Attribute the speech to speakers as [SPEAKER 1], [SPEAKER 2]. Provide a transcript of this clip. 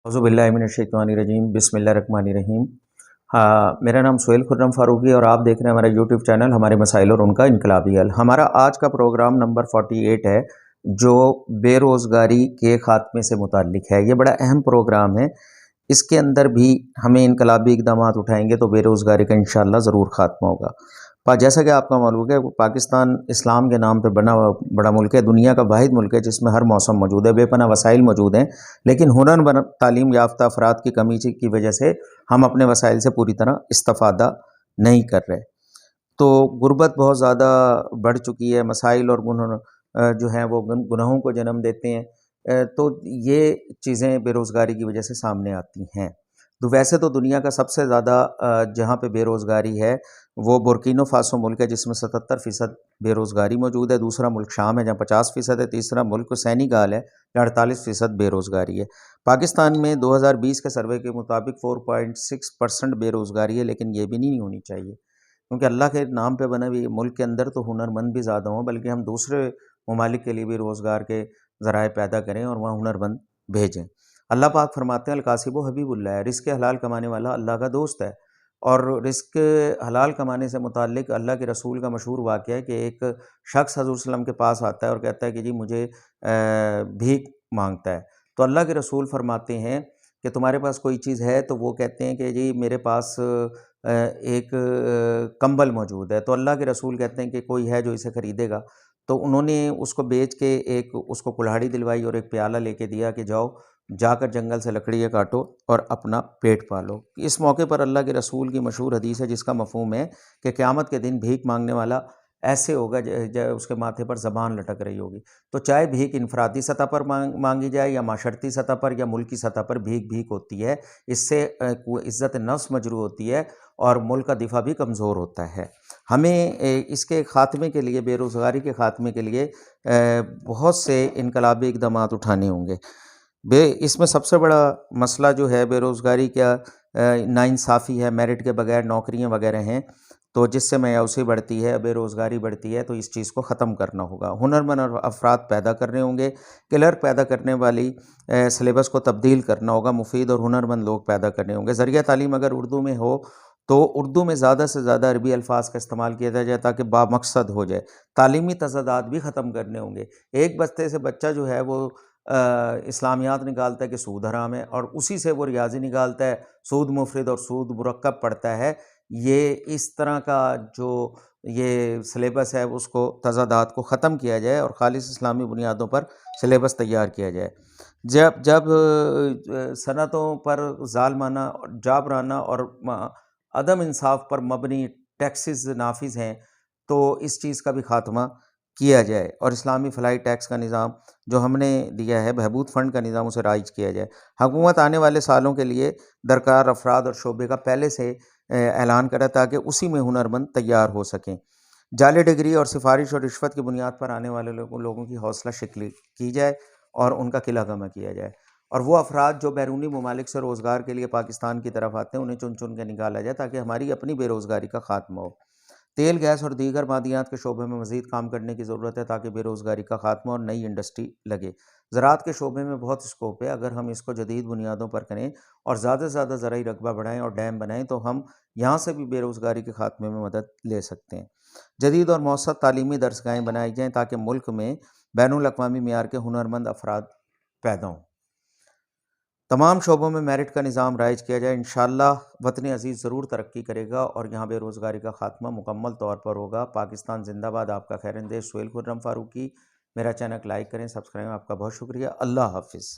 [SPEAKER 1] औज़ुबिल्लाहिमिनश्शैतानिर्रजीम बिस्मिल्लाहिर्रहमानिर्रहीम। हाँ, मेरा नाम सुहेल खुर्रम फ़ारूकी और आप देख रहे हैं हमारा यूट्यूब चैनल हमारे मसाइल और उनका इनकलाबी हल। हमारा आज का प्रोग्राम नंबर 48 है जो बेरोज़गारी के ख़ात्मे से मुताल्लिक़ है। ये बड़ा अहम प्रोग्राम है। इसके अंदर भी हमें इनकलाबी इक़दामात उठाएंगे तो बेरोज़गारी का इंशाअल्लाह ज़रूर ख़ात्मा होगा। जैसा कि आपका मालूम है पाकिस्तान इस्लाम के नाम पे बना हुआ बड़ा मुल्क है, दुनिया का वाहिद मुल्क है जिसमें हर मौसम मौजूद है, बेपनाह वसाइल मौजूद हैं, लेकिन हुनरमंद तालीम याफ्ता अफराद की कमी की वजह से हम अपने वसाइल से पूरी तरह इस्तिफ़ादा नहीं कर रहे। तो गुर्बत बहुत ज़्यादा बढ़ चुकी है, मसाइल और जो हैं वो गुनाहों को जन्म देते हैं। तो ये चीज़ें बेरोज़गारी की वजह से सामने आती हैं। तो वैसे तो दुनिया का सबसे ज़्यादा जहाँ पे बेरोज़गारी है वो बुर्किना फासो मुल्क है जिसमें 77% बेरोज़गारी मौजूद है। दूसरा मुल्क शाम है जहाँ 50% है। तीसरा मुल्क सेनेगल है जहाँ 48% बेरोज़गारी है। पाकिस्तान में 2020 के सर्वे के मुताबिक 4.6% बेरोज़गारी है, लेकिन ये भी नहीं होनी चाहिए क्योंकि अल्लाह के नाम पे बने हुए मुल्क के अंदर तो हुनरमंद भी ज़्यादा हों, बल्कि हम दूसरे ममालिक के लिए भी रोज़गार के ज़राए पैदा करें और वहाँ हुनरमंद भेजें। अल्लाह पाक फरमाते हैं अलकासिबु हबीबुल्लाह है, रिज़्क़ हलाल कमाने वाला अल्लाह का दोस्त है। और रिज़्क़ हलाल कमाने से मुताल्लिक़ अल्लाह के रसूल का मशहूर वाक़या है कि एक शख्स हज़रत सल्लल्लाहु अलैहि वसल्लम के पास आता है और कहता है कि जी मुझे भीख मांगता है। तो अल्लाह के रसूल फरमाते हैं कि तुम्हारे पास कोई चीज़ है? तो वो कहते हैं कि जी मेरे पास एक कंबल मौजूद है। तो अल्लाह के रसूल कहते हैं कि कोई है जो इसे ख़रीदेगा? तो उन्होंने उसको बेच के एक उसको कुल्हाड़ी दिलवाई और एक प्याला लेके दिया कि जाओ जाकर जंगल से लकड़ियाँ काटो और अपना पेट पालो। इस मौके पर अल्लाह के रसूल की मशहूर हदीस है जिसका मफ़हूम है कि क़यामत के दिन भीख मांगने वाला ऐसे होगा उसके माथे पर ज़बान लटक रही होगी। तो चाहे भीख इनफरादी सतह पर मांगी जाए या माशरती सतह पर या मुल्की सतह पर भीख भीख होती है। इससे इज़्ज़त नफ्स मजरू होती है और मुल्क का दिफा भी कमज़ोर होता है। हमें इसके ख़ात्मे के लिए, बेरोज़गारी के ख़ात्मे के लिए बहुत से इनकलाबी इक़दामात उठाने होंगे। इसमें सबसे बड़ा मसला जो है बेरोज़गारी का नाइंसाफ़ी है, मेरिट के बगैर नौकरियां वगैरह हैं, तो जिससे मायूसी बढ़ती है, बेरोज़गारी बढ़ती है, तो इस चीज़ को ख़त्म करना होगा। हुनरमंद अफ़राद पैदा करने होंगे, क्लर्क पैदा करने वाली सिलेबस को तब्दील करना होगा, मुफीद और हुनरमंद लोग पैदा करने होंगे। ज़रिया तालीम अगर उर्दू में हो तो उर्दू में ज़्यादा से ज़्यादा अरबी अल्फ़ाज़ का इस्तेमाल किया जाए ताकि बामकसद हो जाए। तालीमी तज़ादात भी ख़त्म करने होंगे। एक बस्ते से बच्चा जो है वो इस्लामियात निकालता है कि सूद हराम है और उसी से वो रियाज़ी निकालता है, सूद मुफ़रिद और सूद मुरक्कब पढ़ता है। ये इस तरह का जो ये सिलेबस है उसको तज़ादात को ख़त्म किया जाए और ख़ालिस इस्लामी बुनियादों पर सिलेबस तैयार किया जाए। जब जब सनतों पर ज़ालमाना, जाबराना और अदम इंसाफ़ पर मबनी टैक्सेस नाफिज हैं, तो इस चीज़ का भी ख़ात्मा किया जाए और इस्लामी फ़लाई टैक्स का निज़ाम जो हमने दिया है, बहबूद फ़ंड का निज़ाम, उसे राइज किया जाए। हुकूमत आने वाले सालों के लिए दरकार अफराद और शोबे का पहले से ऐलान करे ताकि उसी में हुनरमंद तैयार हो सकें। जाली डिग्री और सिफारिश और रिश्वत की बुनियाद पर आने वाले लोगों की हौसला शिकली की जाए और उनका किला गमा किया जाए। और वो अफराद जो बैरूनी ममालिक से रोज़गार के लिए पाकिस्तान की तरफ आते हैं उन्हें चुन चुन के निकाला जाए ताकि हमारी अपनी बेरोज़गारी का ख़ात्मा हो। तेल, गैस और दीगर मादियात के शोबे में मज़ीद काम करने की ज़रूरत है ताकि बेरोज़गारी का ख़ात्मा और नई इंडस्ट्री लगे। ज़राअत के शोबे में बहुत स्कोप है, अगर हम इसको जदीद बुनियादों पर करें और ज़्यादा से ज़्यादा ज़राई रकबा बढ़ाएँ और डैम बनाएँ तो हम यहाँ से भी बेरोज़गारी के ख़ात्मे में मदद ले सकते हैं। जदीद और मौसर तालीमी दरसगाहें बनाई जाएँ ताकि मुल्क में बैनुल अक़वामी मियार के हुनरमंद अफराद पैदा हों। तमाम शोबों में मेरिट का निज़ाम राइज किया जाए। इंशाअल्लाह वतन अज़ीज़ ज़रूर तरक्की करेगा और यहाँ बेरोज़गारी का ख़ात्मा मुकम्मल तौर पर होगा। पाकिस्तान ज़िंदाबाद। आपका खैरिंदेश सुहेल खुर्रम फ़ारूकी। मेरा चैनल लाइक करें, सब्सक्राइब। आपका बहुत शुक्रिया। अल्लाह हाफ़िज़।